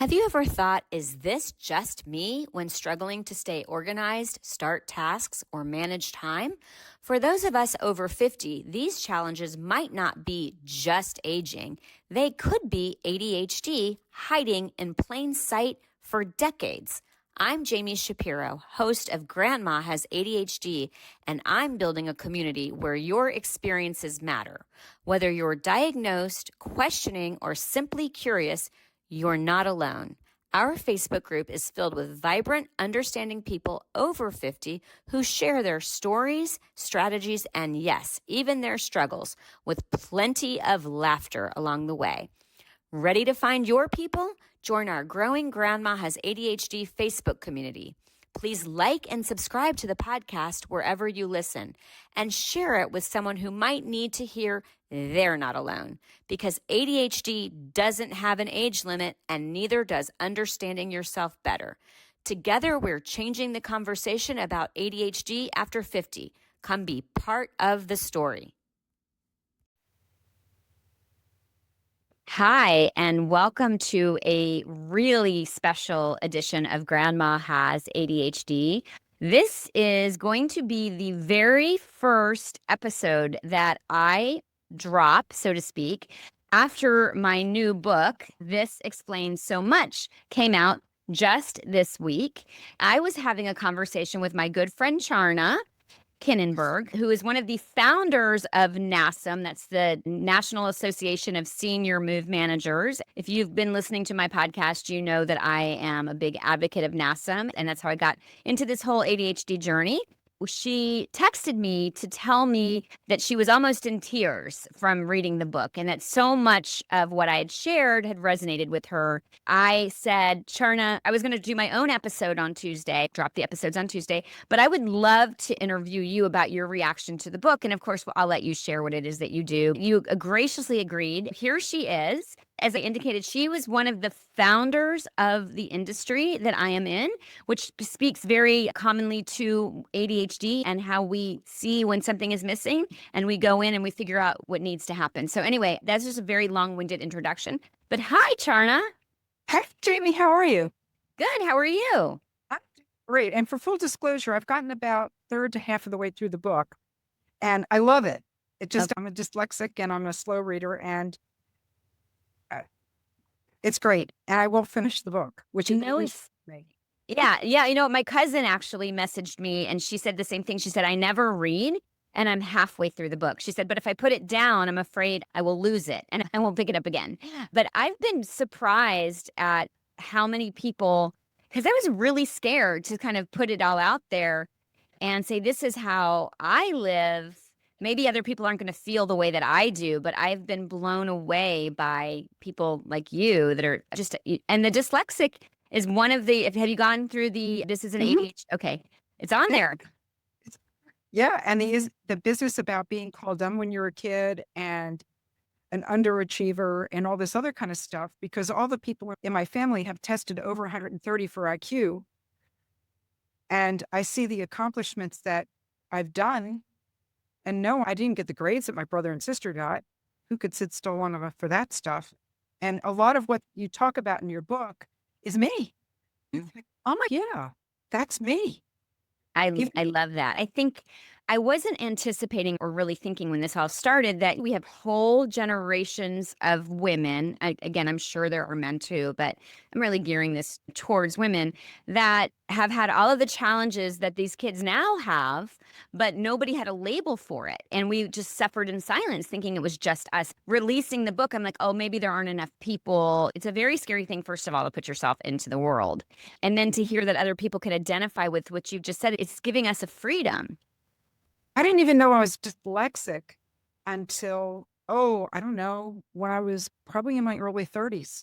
Have you ever thought, is this just me when struggling to stay organized, start tasks, or manage time? For those of us over 50, these challenges might not be just aging. They could be ADHD hiding in plain sight for decades. I'm Jami Shapiro, host of Grandma Has ADHD, and I'm building a community where your experiences matter. Whether you're diagnosed, questioning, or simply curious, you're not alone. Our Facebook group is filled with vibrant, understanding people over 50 who share their stories, strategies, and yes, even their struggles, with plenty of laughter along the way. Ready to find your people? Join our growing Grandma Has ADHD Facebook community. Please like and subscribe to the podcast wherever you listen, and share it with someone who might need to hear they're not alone, because ADHD doesn't have an age limit, and neither does understanding yourself better. Together, we're changing the conversation about ADHD after 50. Come be part of the story. Hi, and welcome to a really special edition of Grandma Has ADHD. This is going to be the very first episode that I drop, so to speak, after my new book, This Explains So Much, came out just this week. I was having a conversation with my good friend Charna Kinneberg, who is one of the founders of NASMM. That's the National Association of Senior Move Managers. If you've been listening to my podcast, you know that I am a big advocate of NASMM, and that's how I got into this whole ADHD journey. She texted me to tell me that she was almost in tears from reading the book, and that so much of what I had shared had resonated with her. I said, Charna, I was going to do my own episode on Tuesday, drop the episodes on Tuesday, but I would love to interview you about your reaction to the book. And of course, I'll let you share what it is that you do. You graciously agreed. Here she is. As I indicated, she was one of the founders of the industry that I am in, which speaks very commonly to ADHD and how we see when something is missing, and we go in and we figure out what needs to happen. So anyway, that's just a very long-winded introduction. But hi, Charna. Hi, Jami. How are you? Good. How are you? I'm great. And for full disclosure, I've gotten about third to half of the way through the book, and I love it. I'm a dyslexic and I'm a slow reader, and it's great. And I will finish the book, which it's yeah. You know, my cousin actually messaged me, and she said the same thing. She said, I never read, and I'm halfway through the book. She said, but if I put it down, I'm afraid I will lose it and I won't pick it up again. But I've been surprised at how many people, because I was really scared to kind of put it all out there and say, this is how I live. Maybe other people aren't going to feel the way that I do, but I've been blown away by people like you that are just, and the dyslexic is one of the, have you gone through this is an ADHD? Okay. It's on there. Yeah. And the business about being called dumb when you're a kid and an underachiever and all this other kind of stuff, because all the people in my family have tested over 130 for IQ. And I see the accomplishments that I've done. And no, I didn't get the grades that my brother and sister got. Who could sit still long enough for that stuff? And a lot of what you talk about in your book is me. Like, oh my, yeah, that's me. I love that. I think I wasn't anticipating or really thinking when this all started that we have whole generations of women. Again, I'm sure there are men too, but I'm really gearing this towards women that have had all of the challenges that these kids now have, but nobody had a label for it. And we just suffered in silence, thinking it was just us. Releasing the book, I'm like, oh, maybe there aren't enough people. It's a very scary thing, first of all, to put yourself into the world. And then to hear that other people can identify with what you just said, it's giving us a freedom. I didn't even know I was dyslexic until, I don't know, when I was probably in my early 30s.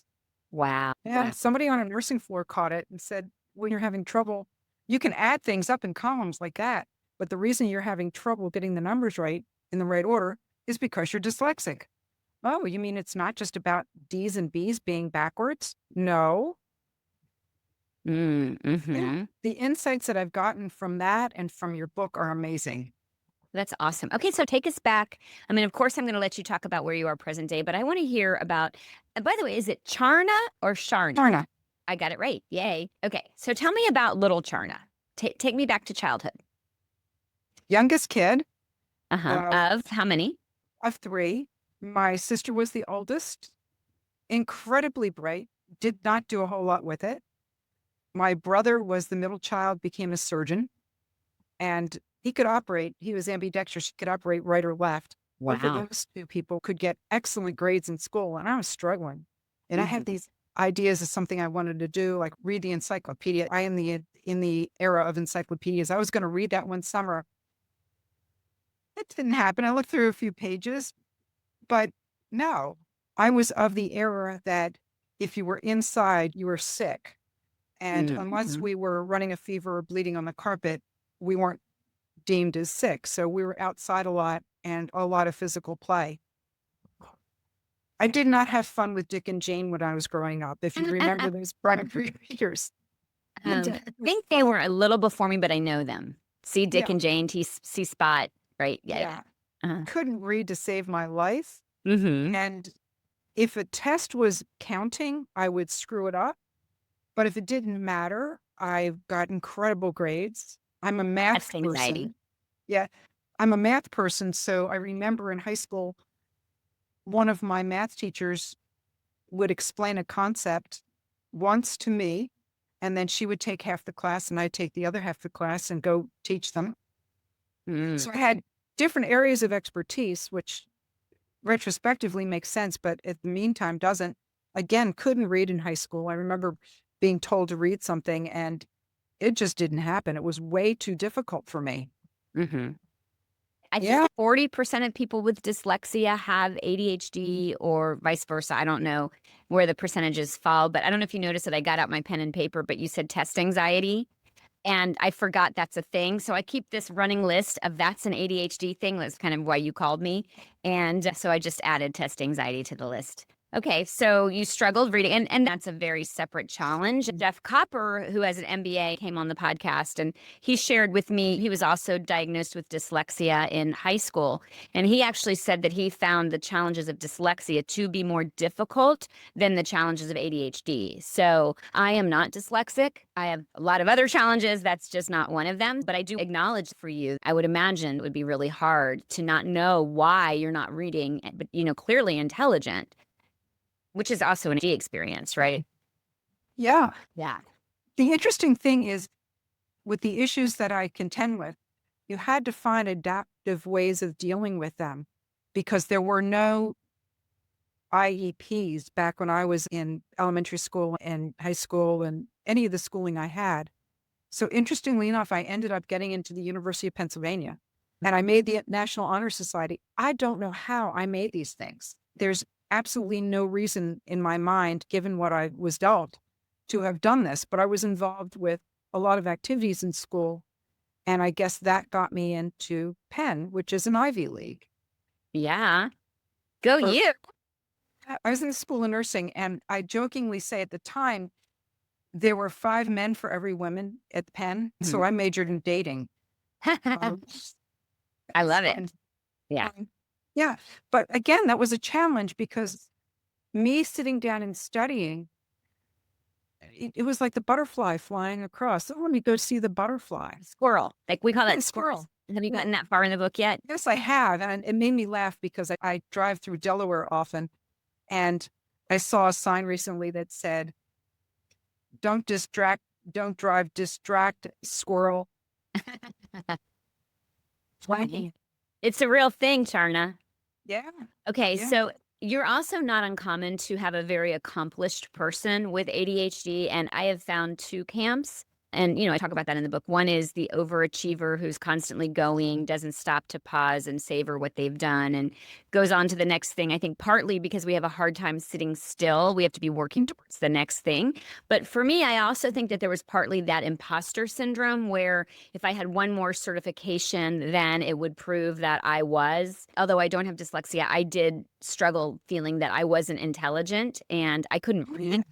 Wow. Yeah. Somebody on a nursing floor caught it and said, when you're having trouble, you can add things up in columns like that. But the reason you're having trouble getting the numbers right in the right order is because you're dyslexic. Oh, you mean it's not just about D's and B's being backwards? No. Mm-hmm. Yeah. The insights that I've gotten from that and from your book are amazing. That's awesome. Okay, so take us back. I mean, of course, I'm going to let you talk about where you are present day, but I want to hear about, and by the way, is it Charna or Charna? Charna. I got it right. Yay. Okay. So tell me about little Charna. Take me back to childhood. Youngest kid Uh-huh. of, Of how many? of three. My sister was the oldest, incredibly bright, did not do a whole lot with it. My brother was the middle child, became a surgeon, and he could operate. He was ambidextrous. He could operate right or left. Both of Wow. those two people could get excellent grades in school, and I was struggling. And I had Mhm. these ideas of something I wanted to do, like read the encyclopedia. I am in the era of encyclopedias. I was going to read that one summer. It didn't happen. I looked through a few pages, but no, I was of the era that if you were inside, you were sick. And unless Mhm. we were running a fever or bleeding on the carpet, we weren't deemed as sick. So we were outside a lot and a lot of physical play. I did not have fun with Dick and Jane when I was growing up, if you remember those primary readers. I think they were a little before me, but I know them. See Dick Yeah, and Jane, see Spot, right? Yeah. yeah. Uh-huh. Couldn't read to save my life. Mm-hmm. And if a test was counting, I would screw it up. But if it didn't matter, I got incredible grades. I'm a math Test anxiety. person. Yeah, I'm a math person. So I remember in high school, one of my math teachers would explain a concept once to me, and then she would take half the class and I'd take the other half of the class and go teach them. Mm. So I had different areas of expertise, which retrospectively makes sense, but at the meantime doesn't. Again, couldn't read in high school. I remember being told to read something and it just didn't happen. It was way too difficult for me. Mm-hmm. I think Yeah. 40% of people with dyslexia have ADHD or vice versa. I don't know where the percentages fall, but I don't know if you noticed that I got out my pen and paper, but you said test anxiety. And I forgot that's a thing. So I keep this running list of that's an ADHD thing. That's kind of why you called me. And so I just added test anxiety to the list. Okay, so you struggled reading, and that's a very separate challenge. Jeff Copper, who has an MBA, came on the podcast and he shared with me he was also diagnosed with dyslexia in high school. And he actually said that he found the challenges of dyslexia to be more difficult than the challenges of ADHD. So I am not dyslexic. I have a lot of other challenges. That's just not one of them. But I do acknowledge for you, I would imagine it would be really hard to not know why you're not reading, but clearly intelligent, which is also an ADHD experience, right? Yeah. Yeah. The interesting thing is with the issues that I contend with, you had to find adaptive ways of dealing with them because there were no IEPs back when I was in elementary school and high school and any of the schooling I had. So interestingly enough, I ended up getting into the University of Pennsylvania and I made the National Honor Society. I don't know how I made these things. There's absolutely no reason in my mind, given what I was dealt, to have done this, but I was involved with a lot of activities in school. And I guess that got me into Penn, which is an Ivy League. Yeah. Go Or- you. I was in the School of Nursing, and I jokingly say at the time, there were 5 men for every woman at Penn. So I majored in dating. I love it. And, Yeah. yeah. But again, that was a challenge because me sitting down and studying, it was like the butterfly flying across. Oh, let me go see the butterfly. Squirrel. Like we call Yeah, that squirrel. squirrel. Have you gotten that far in the book yet? Yes, I have. And it made me laugh because I drive through Delaware often. And I saw a sign recently that said, don't drive, distract, squirrel. Flanking. It's a real thing, Charna. Yeah. Okay, Yeah. so you're also not uncommon to have a very accomplished person with ADHD, and I have found two camps. And, I talk about that in the book. One is the overachiever who's constantly going, doesn't stop to pause and savor what they've done, and goes on to the next thing. I think partly because we have a hard time sitting still, we have to be working towards the next thing. But for me, I also think that there was partly that imposter syndrome where if I had one more certification, then it would prove that I was. Although I don't have dyslexia, I did struggle feeling that I wasn't intelligent and I couldn't read.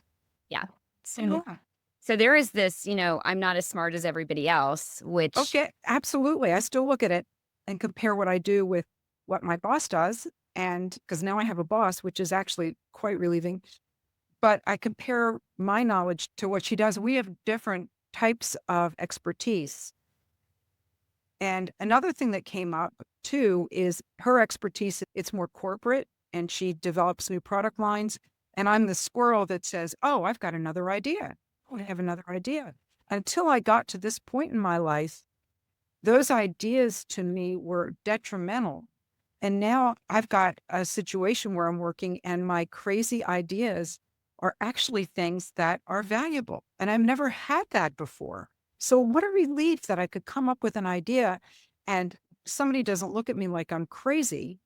Yeah. So there is this, I'm not as smart as everybody else, which Okay, absolutely. I still look at it and compare what I do with what my boss does. And because now I have a boss, which is actually quite relieving. but I compare my knowledge to what she does. We have different types of expertise. And another thing that came up too is her expertise. It's more corporate and she develops new product lines. And I'm the squirrel that says, oh, I've got another idea. Oh, I have another idea. Until I got to this point in my life, those ideas to me were detrimental. And now I've got a situation where I'm working and my crazy ideas are actually things that are valuable. And I've never had that before. So what a relief that I could come up with an idea and somebody doesn't look at me like I'm crazy.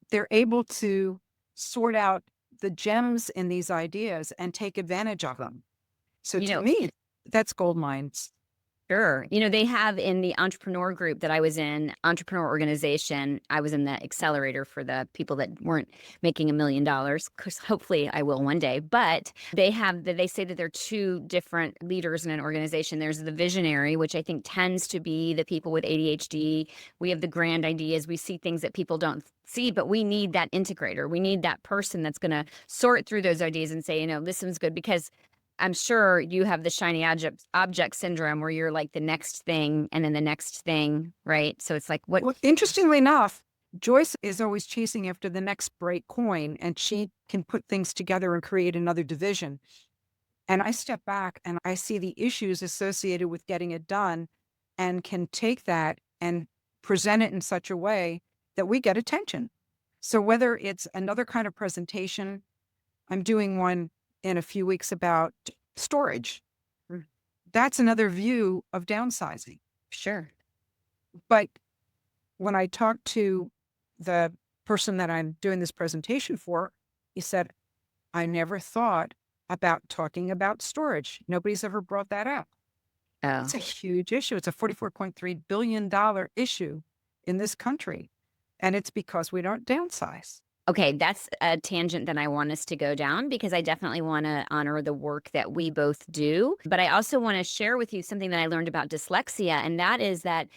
They're able to sort out the gems in these ideas and take advantage of them. So You to know, me, that's gold mines. Sure. They have in the entrepreneur group that I was in, entrepreneur organization, I was in the accelerator for the people that weren't making $1 million, because hopefully I will one day. But they say that there are two different leaders in an organization. There's the visionary, which I think tends to be the people with ADHD. We have the grand ideas. We see things that people don't see, but we need that integrator. We need that person that's going to sort through those ideas and say, this one's good, because I'm sure you have the shiny object syndrome where you're like the next thing and then the next thing, right? So it's like, what? Well, interestingly enough, Joyce is always chasing after the next bright coin, and she can put things together and create another division. And I step back and I see the issues associated with getting it done and can take that and present it in such a way that we get attention. So whether it's another kind of presentation, I'm doing one in a few weeks about storage. Mm. That's another view of downsizing. Sure. But when I talked to the person that I'm doing this presentation for, he said, I never thought about talking about storage. Nobody's ever brought that up. Oh, It's a huge issue. It's a $44.3 billion issue in this country. And it's because we don't downsize. okay. That's a tangent that I want us to go down, because I definitely want to honor the work that we both do. But I also want to share with you something that I learned about dyslexia, and that is that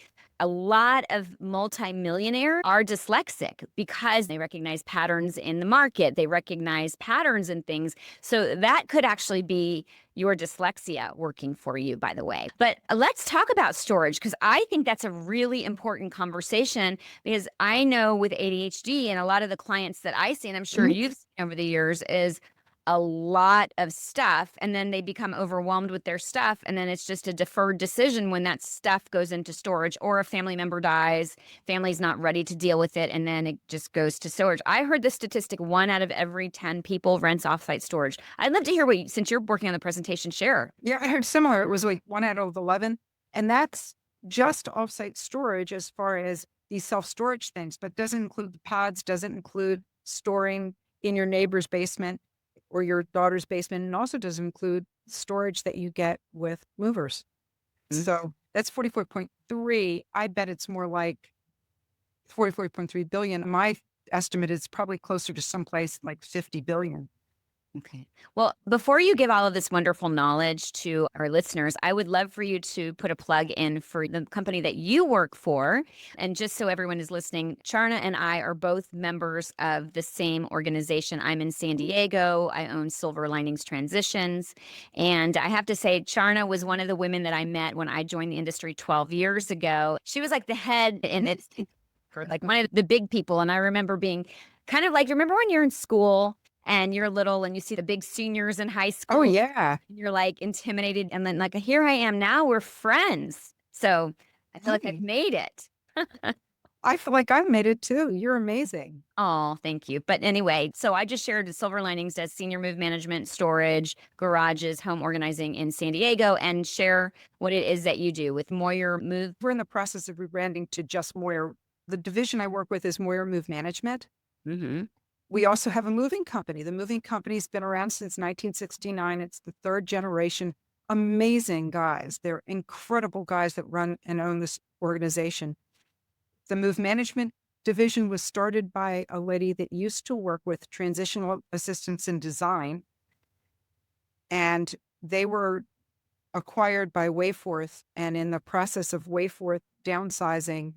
a lot of multimillionaires are dyslexic because they recognize patterns in the market. They recognize patterns in things. So that could actually be your dyslexia working for you, by the way. But let's talk about storage, because I think that's a really important conversation, because I know with ADHD and a lot of the clients that I see, and I'm sure you've seen over the years, is a lot of stuff, and then they become overwhelmed with their stuff, and then it's just a deferred decision when that stuff goes into storage, or a family member dies, family's not ready to deal with it, and then it just goes to storage. I heard the statistic 1 out of every 10 people rents offsite storage. I'd love to hear what since you're working on the presentation, share. Yeah, I heard similar. It was like 1 out of 11. And that's just offsite storage as far as these self-storage things, but doesn't include the pods, doesn't include storing in your neighbor's basement or your daughter's basement, and also doesn't include storage that you get with movers. Mm. So that's 44.3. I bet it's more like 44.3 billion. My estimate is probably closer to someplace like 50 billion. Okay. Well, before you give all of this wonderful knowledge to our listeners, I would love for you to put a plug in for the company that you work for. And just so everyone is listening, Charna and I are both members of the same organization. I'm in San Diego. I own Silver Linings Transitions. And I have to say, Charna was one of the women that I met when I joined the industry 12 years ago. She was like the head and it's like one of the big people. And I remember being kind of like, remember when you're in school and you're little and you see the big seniors in high school? Oh, yeah. And you're like intimidated. And then like, here I am now, we're friends. So I feel like I've made it. I feel like I've made it too. You're amazing. Oh, thank you. But anyway, so I just shared the Silver Linings does senior move management, storage, garages, home organizing in San Diego, and share what it is that you do with Moyer Move. We're in the process of rebranding to just Moyer. The division I work with is Moyer Move Management. Mm-hmm. We also have a moving company. The moving company's been around since 1969. It's the 3rd generation. Amazing guys. They're incredible guys that run and own this organization. The Move Management division was started by a lady that used to work with transitional assistants in design. And they were acquired by Wayforth. And in the process of Wayforth downsizing,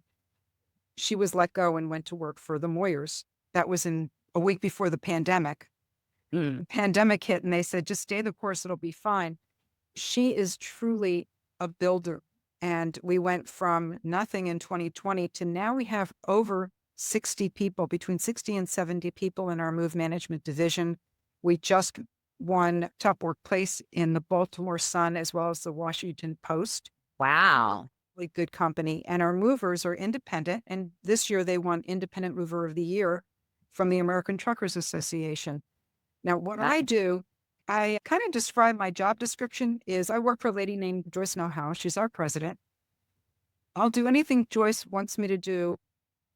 she was let go and went to work for the Moyers. That was in a week before the pandemic. Mm. Pandemic hit and they said, just stay the course, it'll be fine. She is truly a builder. And we went from nothing in 2020 to now we have over 60 people, between 60 and 70 people in our move management division. We just won top workplace in the Baltimore Sun as well as the Washington Post. Wow. Really good company. And our movers are independent. And this year they won Independent Mover of the Year from the American Truckers Association. Now, what That- I do, I kind of describe my job description is I work for a lady named Joyce Know-how. She's our president. I'll do anything Joyce wants me to do.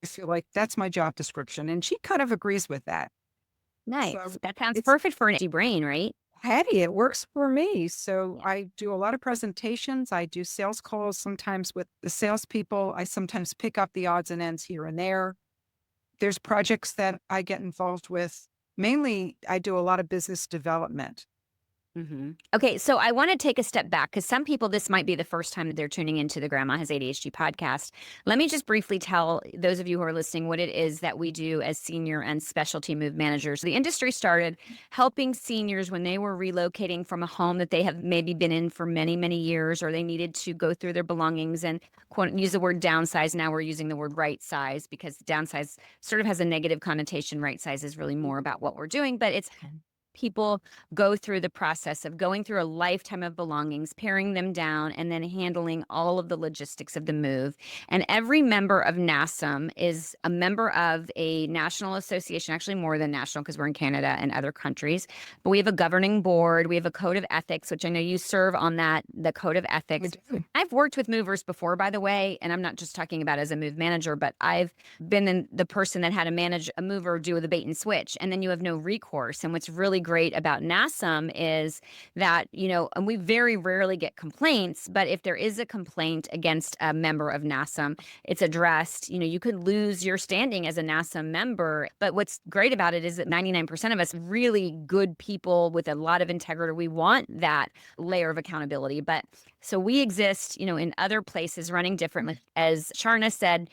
I feel like that's my job description. And she kind of agrees with that. Nice. So That sounds it's perfect for an empty brain, right? Hattie, it works for me. So Yeah. I do a lot of presentations. I do sales calls sometimes with the salespeople. I sometimes pick up the odds and ends here and there. There's projects that I get involved with. Mainly, I do a lot of business development. Okay, so I want to take a step back because some people, this might be the first time that they're tuning into the Grandma Has ADHD podcast. Let me just briefly tell those of you who are listening what it is that we do as senior and specialty move managers. The industry started helping seniors when they were relocating from a home that they have maybe been in for many, many years, or they needed to go through their belongings and quote, use the word downsize. Now we're using the word right size because downsize sort of has a negative connotation. Right size is really more about what we're doing, but it's people go through the process of going through a lifetime of belongings, paring them down, and then handling all of the logistics of the move. And every member of NASMM is a member of a national association, actually more than national because we're in Canada and other countries. But we have a governing board. We have a code of ethics, which I know you serve on that, the code of ethics. I've worked with movers before, by the way, and I'm not just talking about as a move manager, but I've been the person that had to manage a mover do the bait and switch, and then you have no recourse. And what's really great about NASM is that, and we very rarely get complaints, but if there is a complaint against a member of NASM, it's addressed. You could lose your standing as a NASM member. But what's great about it is that 99% of us really good people with a lot of integrity, we want that layer of accountability. But so we exist, in other places running differently. As Charna said,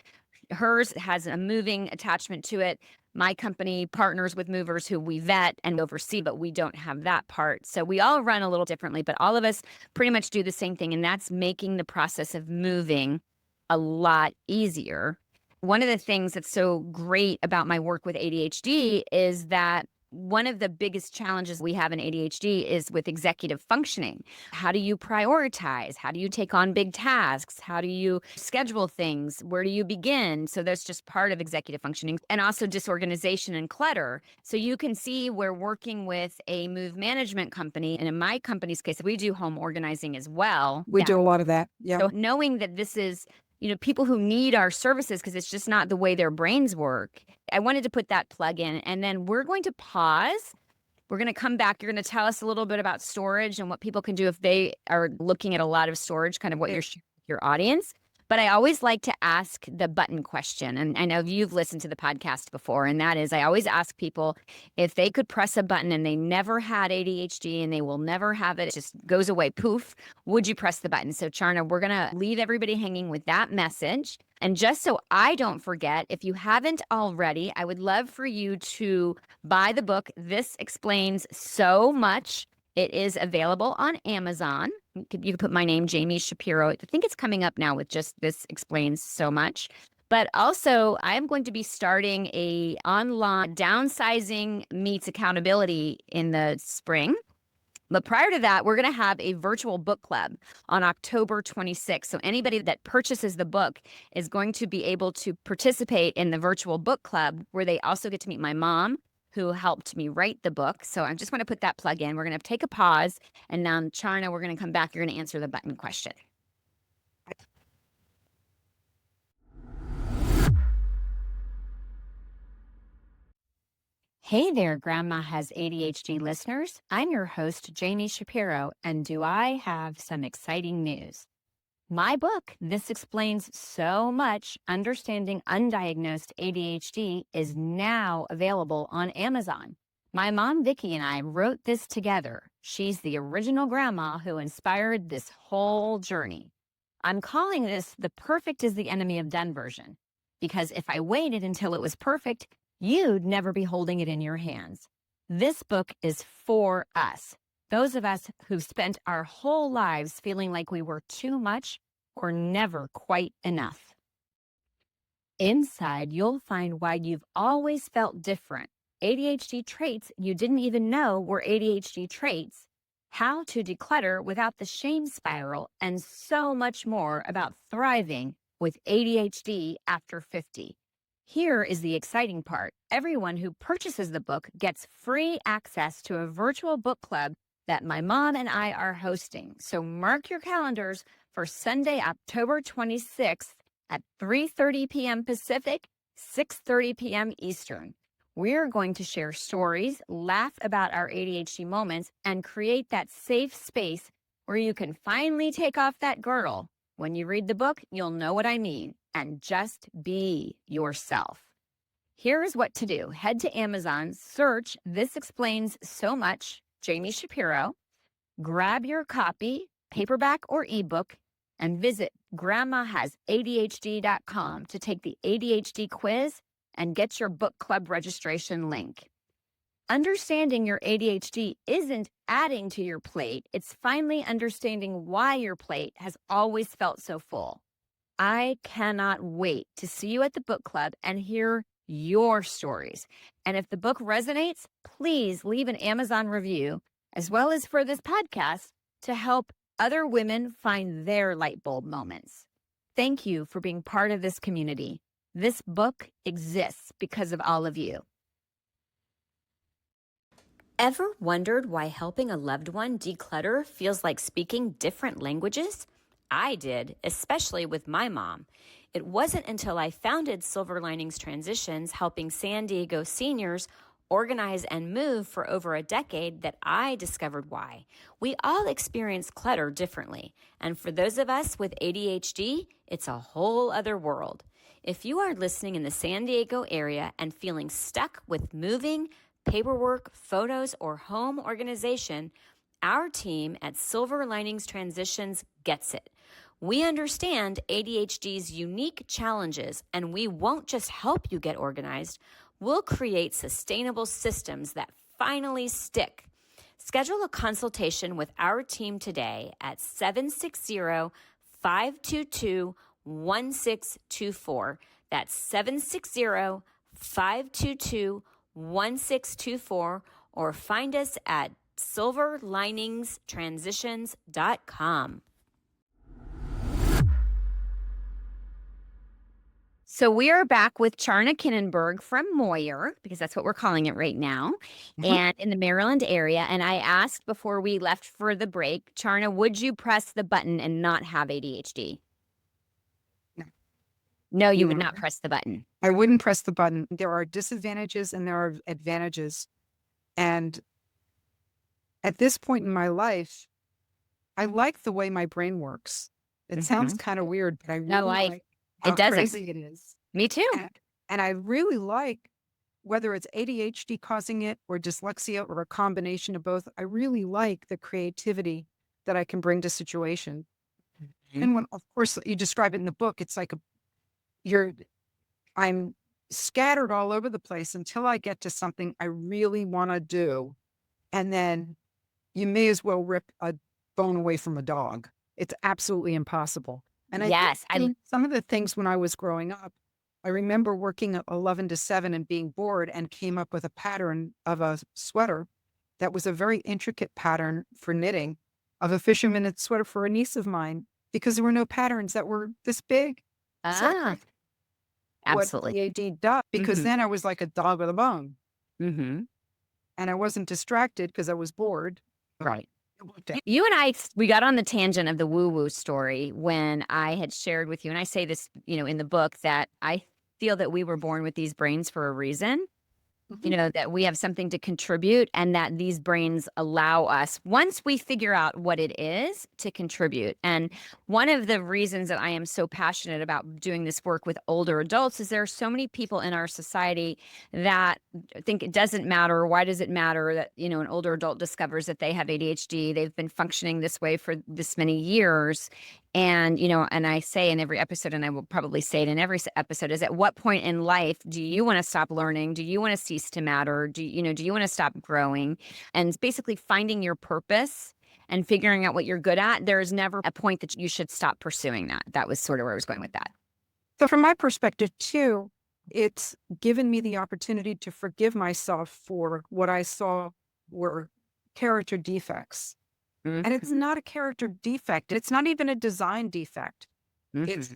hers has a moving attachment to it. My company partners with movers who we vet and oversee, but we don't have that part. So we all run a little differently, but all of us pretty much do the same thing. And that's making the process of moving a lot easier. One of the things that's so great about my work with ADHD is that one of the biggest challenges we have in ADHD is with executive functioning. How do you prioritize? How do you take on big tasks? How do you schedule things? Where do you begin? So that's just part of executive functioning, and also disorganization and clutter. So you can see we're working with a move management company. And in my company's case, we do home organizing as well. We do a lot of that. Yeah. So knowing that this is people who need our services because it's just not the way their brains work. I wanted to put that plug in. And then we're going to pause. We're going to come back. You're going to tell us a little bit about storage and what people can do if they are looking at a lot of storage, kind of what you're sharing with your audience. But I always like to ask the button question. And I know you've listened to the podcast before, and that is I always ask people if they could press a button and they never had ADHD and they will never have it, it just goes away, poof, would you press the button? So Charna, we're going to leave everybody hanging with that message. And just so I don't forget, if you haven't already, I would love for you to buy the book. This explains so much. It is available on Amazon. You could put my name, Jami Shapiro. I think it's coming up now with just This Explains So Much. But also, I'm going to be starting a online downsizing meets accountability in the spring. But prior to that, we're going to have a virtual book club on October 26th. So anybody that purchases the book is going to be able to participate in the virtual book club, where they also get to meet my mom, who helped me write the book. So I just want to put that plug in. We're going to take a pause. And now, Charna, we're going to come back. You're going to answer the button question. Hey there, Grandma Has ADHD listeners. I'm your host, Jami Shapiro, and do I have some exciting news? My book, This Explains So Much, Understanding Undiagnosed ADHD, is now available on Amazon. My mom, Vicki, and I wrote this together. She's the original grandma who inspired this whole journey. I'm calling this the perfect is the enemy of done version, because if I waited until it was perfect, you'd never be holding it in your hands. This book is for us, those of us who've spent our whole lives feeling like we were too much or never quite enough. Inside, you'll find why you've always felt different, ADHD traits you didn't even know were ADHD traits, how to declutter without the shame spiral, and so much more about thriving with ADHD after 50. Here is the exciting part. Everyone who purchases the book gets free access to a virtual book club that my mom and I are hosting. So mark your calendars for Sunday, October 26th at 3:30 p.m. Pacific, 6:30 p.m. Eastern. We're going to share stories, laugh about our ADHD moments, and create that safe space where you can finally take off that girdle. When you read the book, you'll know what I mean, and just be yourself. Here's what to do. Head to Amazon, search This Explains So Much, Jami Shapiro, grab your copy, paperback or ebook, and visit grandmahasadhd.com to take the ADHD quiz and get your book club registration link. Understanding your ADHD isn't adding to your plate. It's finally understanding why your plate has always felt so full. I cannot wait to see you at the book club and hear your stories. And if the book resonates, please leave an Amazon review, as well as for this podcast, to help other women find their light bulb moments. Thank you for being part of this community. This book exists because of all of you. Ever wondered why helping a loved one declutter feels like speaking different languages? I did, especially with my mom. It wasn't until I founded Silver Linings Transitions, helping San Diego seniors organize and move for over a decade, that I discovered why. We all experience clutter differently, and for those of us with ADHD, it's a whole other world. If you are listening in the San Diego area and feeling stuck with moving, paperwork, photos, or home organization, our team at Silver Linings Transitions gets it. We understand ADHD's unique challenges, and we won't just help you get organized. We'll create sustainable systems that finally stick. Schedule a consultation with our team today at 760-522-1624. That's 760-522-1624, or find us at silverliningstransitions.com. So we are back with Charna Kinneberg from Moyer, because that's what we're calling it right now, and in the Maryland area. And I asked before we left for the break, Charna, would you press the button and not have ADHD? No. No, you would not press the button. I wouldn't press the button. There are disadvantages and there are advantages. And at this point in my life, I like the way my brain works. It sounds kind of weird, but I really like how crazy it is. Me too. And I really like, whether it's ADHD causing it or dyslexia or a combination of both, I really like the creativity that I can bring to situation. And when, of course, you describe it in the book, it's like I'm scattered all over the place until I get to something I really want to do. And then you may as well rip a bone away from a dog. It's absolutely impossible. And I think some of the things when I was growing up, I remember working at 11 to 7 and being bored, and came up with a pattern of a sweater that was a very intricate pattern for knitting, of a fisherman's sweater for a niece of mine, because there were no patterns that were this big. Absolutely. What AD does, because then I was like a dog with a bone. And I wasn't distracted because I was bored. Right. You and I, we got on the tangent of the woo-woo story when I had shared with you, and I say this, in the book, that I feel that we were born with these brains for a reason. That we have something to contribute, and that these brains allow us, once we figure out what it is, to contribute. And one of the reasons that I am so passionate about doing this work with older adults is there are so many people in our society that think it doesn't matter. Why does it matter that, an older adult discovers that they have ADHD? They've been functioning this way for this many years. And, and I say in every episode, and I will probably say it in every episode, is at what point in life do you want to stop learning? Do you want to cease to matter? Do you want to stop growing? And it's basically finding your purpose and figuring out what you're good at. There is never a point that you should stop pursuing that. That was sort of where I was going with that. So from my perspective too, it's given me the opportunity to forgive myself for what I saw were character defects. And it's not a character defect. It's not even a design defect. It's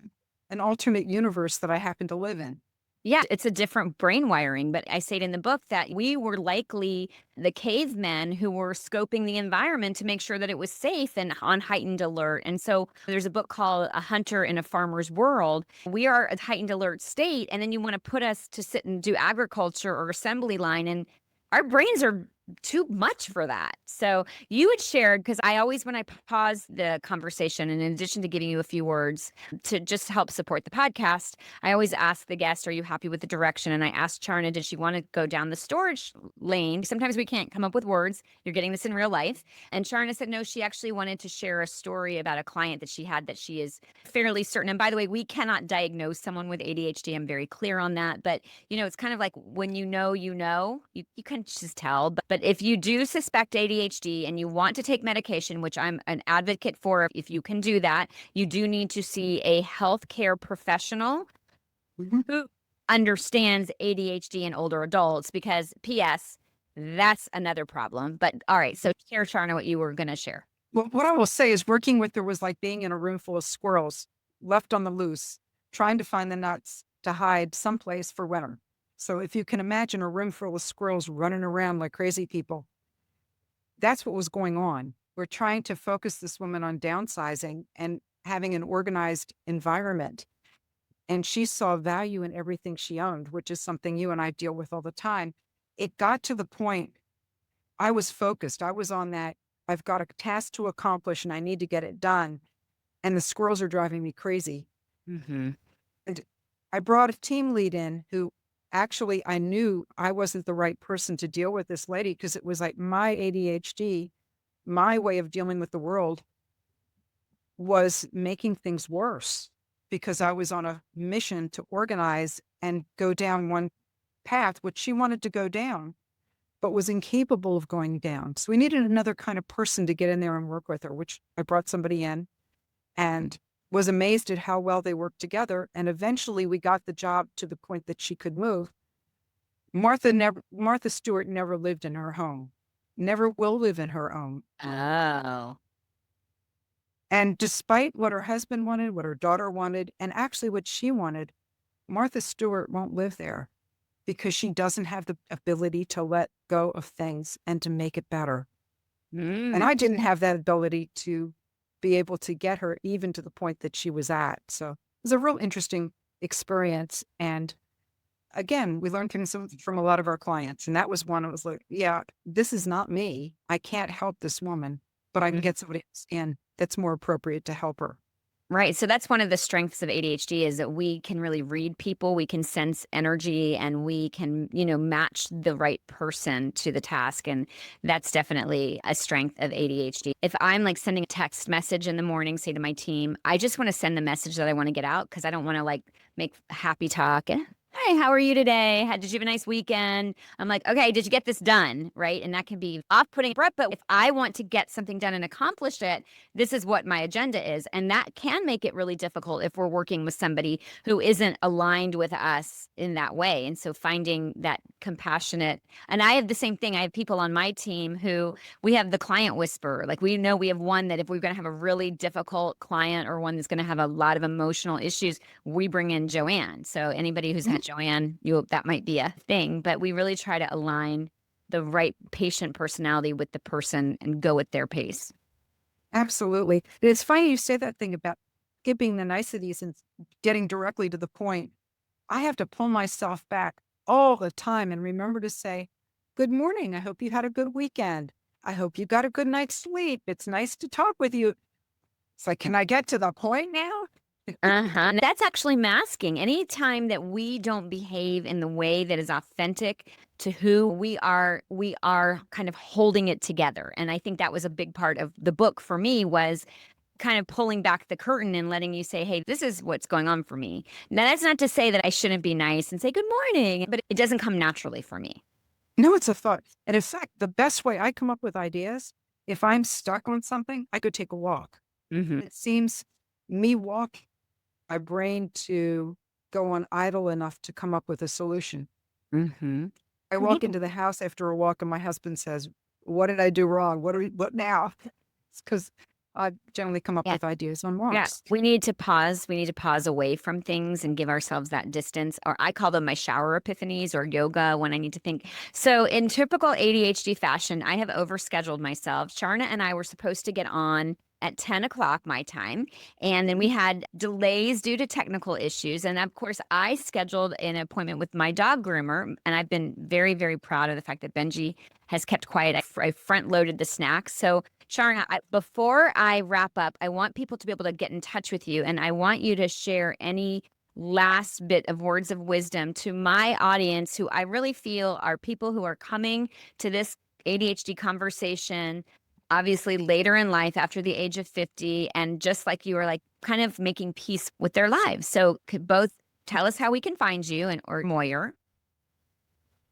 an alternate universe that I happen to live in. Yeah, it's a different brain wiring. But I say it in the book that we were likely the cavemen who were scoping the environment to make sure that it was safe and on heightened alert. And so there's a book called A Hunter in a Farmer's World. We are a heightened alert state. And then you want to put us to sit and do agriculture or assembly line. And our brains are too much for that. So you had shared, because I always, when I pause the conversation, and in addition to giving you a few words to just help support the podcast, I always ask the guest, are you happy with the direction? And I asked Charna, did she want to go down the storage lane? Sometimes we can't come up with words. You're getting this in real life. And Charna said, no, she actually wanted to share a story about a client that she had that she is fairly certain. And by the way, we cannot diagnose someone with ADHD. I'm very clear on that. But, it's kind of like when you can just tell. But if you do suspect ADHD and you want to take medication, which I'm an advocate for, if you can do that, you do need to see a healthcare professional who understands ADHD in older adults, because P.S., that's another problem. But all right, so share, Charna, what you were going to share. Well, what I will say is working with her was like being in a room full of squirrels left on the loose, trying to find the nuts to hide someplace for winter. So if you can imagine a room full of squirrels running around like crazy people, that's what was going on. We're trying to focus this woman on downsizing and having an organized environment. And she saw value in everything she owned, which is something you and I deal with all the time. It got to the point I was focused. I was on that. I've got a task to accomplish and I need to get it done. And the squirrels are driving me crazy. And I brought a team lead in who actually I knew I wasn't the right person to deal with this lady, because it was like my ADHD, my way of dealing with the world was making things worse, because I was on a mission to organize and go down one path, which she wanted to go down, but was incapable of going down. So we needed another kind of person to get in there and work with her, which I brought somebody in and was amazed at how well they worked together. And eventually we got the job to the point that she could move. Martha Stewart never lived in her home, never will live in her own. Oh. And despite what her husband wanted, what her daughter wanted, and actually what she wanted, Martha Stewart won't live there because she doesn't have the ability to let go of things and to make it better. And I didn't have that ability to be able to get her even to the point that she was at. So it was a real interesting experience. And again, we learned from a lot of our clients. And that was one. It was like, yeah, this is not me. I can't help this woman, but I can get somebody else in that's more appropriate to help her. Right. So that's one of the strengths of ADHD, is that we can really read people, we can sense energy, and we can, match the right person to the task. And that's definitely a strength of ADHD. If I'm like sending a text message in the morning, say to my team, I just want to send the message that I want to get out, because I don't want to like make happy talk. Hey, how are you today? Did you have a nice weekend? I'm like, okay, did you get this done? Right. And that can be off-putting. But if I want to get something done and accomplish it, this is what my agenda is. And that can make it really difficult if we're working with somebody who isn't aligned with us in that way. And so finding that compassionate, and I have the same thing. I have people on my team who we have the client whisperer. Like we know we have one that if we're going to have a really difficult client or one that's going to have a lot of emotional issues, we bring in Joanne. So anybody who's had Joanne, that might be a thing, but we really try to align the right patient personality with the person and go at their pace. Absolutely. And it's funny you say that thing about skipping the niceties and getting directly to the point. I have to pull myself back all the time and remember to say, good morning. I hope you had a good weekend. I hope you got a good night's sleep. It's nice to talk with you. It's like, can I get to the point now? And that's actually masking. Anytime that we don't behave in the way that is authentic to who we are kind of holding it together. And I think that was a big part of the book for me, was kind of pulling back the curtain and letting you say, hey, this is what's going on for me. Now, that's not to say that I shouldn't be nice and say good morning, but it doesn't come naturally for me. No, it's a thought. And in fact, the best way I come up with ideas, if I'm stuck on something, I go take a walk. Mm-hmm. It seems me walk my brain to go on idle enough to come up with a solution. Mm-hmm. I walk into the house after a walk and my husband says, what did I do wrong? What now? It's because I generally come up with ideas on walks. Yeah, we need to pause. We need to pause away from things and give ourselves that distance. Or I call them my shower epiphanies or yoga when I need to think. So in typical ADHD fashion, I have overscheduled myself. Charna and I were supposed to get on at 10 o'clock my time. And then we had delays due to technical issues. And of course, I scheduled an appointment with my dog groomer. And I've been very, very proud of the fact that Benji has kept quiet. I front loaded the snacks. So Charna, before I wrap up, I want people to be able to get in touch with you. And I want you to share any last bit of words of wisdom to my audience, who I really feel are people who are coming to this ADHD conversation obviously later in life after the age of 50, and just like you were like kind of making peace with their lives. So could both tell us how we can find you or Moyer.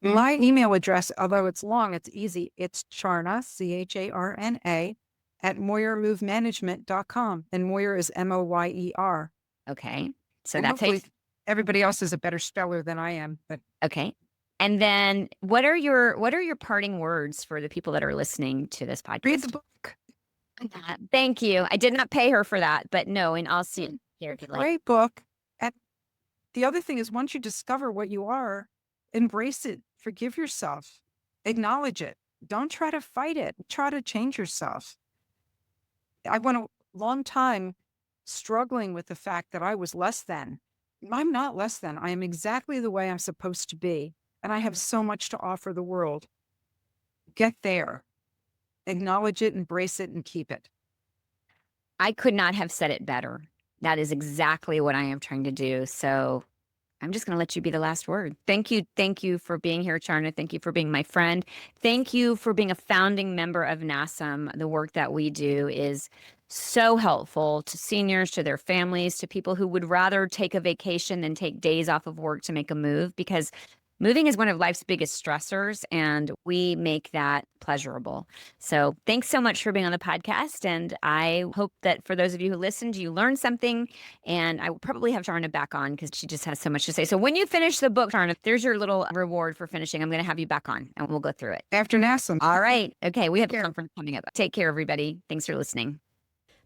My email address, although it's long, it's easy. It's Charna, CHARNA, at MoyerMoveManagement.com. And Moyer is MOYER. Okay. So And that's hopefully everybody else is a better speller than I am. But okay. And then what are your parting words for the people that are listening to this podcast? read the book. Thank you. I did not pay her for that, but no, and I'll see here. Great book. And the other thing is, once you discover what you are, embrace it. Forgive yourself. Acknowledge it. Don't try to fight it. Try to change yourself. I went a long time struggling with the fact that I was less than. I'm not less than. I am exactly the way I'm supposed to be. And I have so much to offer the world. Get there. Acknowledge it, embrace it, and keep it. I could not have said it better. That is exactly what I am trying to do. So I'm just going to let you be the last word. Thank you. Thank you for being here, Charna. Thank you for being my friend. Thank you for being a founding member of NASMM. The work that we do is so helpful to seniors, to their families, to people who would rather take a vacation than take days off of work to make a move, because moving is one of life's biggest stressors, and we make that pleasurable. So thanks so much for being on the podcast. And I hope that for those of you who listened, you learned something. And I will probably have Charna back on because she just has so much to say. So when you finish the book, Charna, there's your little reward for finishing. I'm going to have you back on and we'll go through it. After NASMM. All right. Okay. We have a conference coming up. Take care, everybody. Thanks for listening.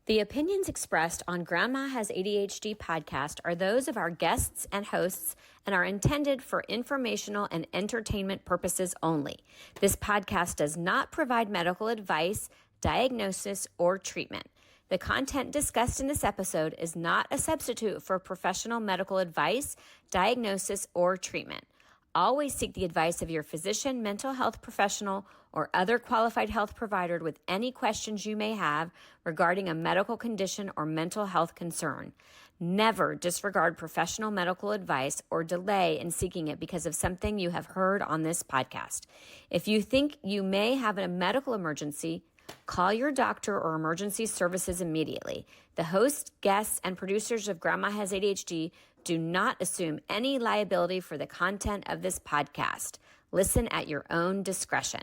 The opinions expressed on Grandma Has ADHD podcast are those of our guests and hosts and are intended for informational and entertainment purposes only. This podcast does not provide medical advice, diagnosis, or treatment. The content discussed in this episode is not a substitute for professional medical advice, diagnosis, or treatment. Always seek the advice of your physician, mental health professional, or other qualified health provider with any questions you may have regarding a medical condition or mental health concern. Never disregard professional medical advice or delay in seeking it because of something you have heard on this podcast. If you think you may have a medical emergency, call your doctor or emergency services immediately. The hosts, guests, and producers of Grandma Has ADHD do not assume any liability for the content of this podcast. Listen at your own discretion.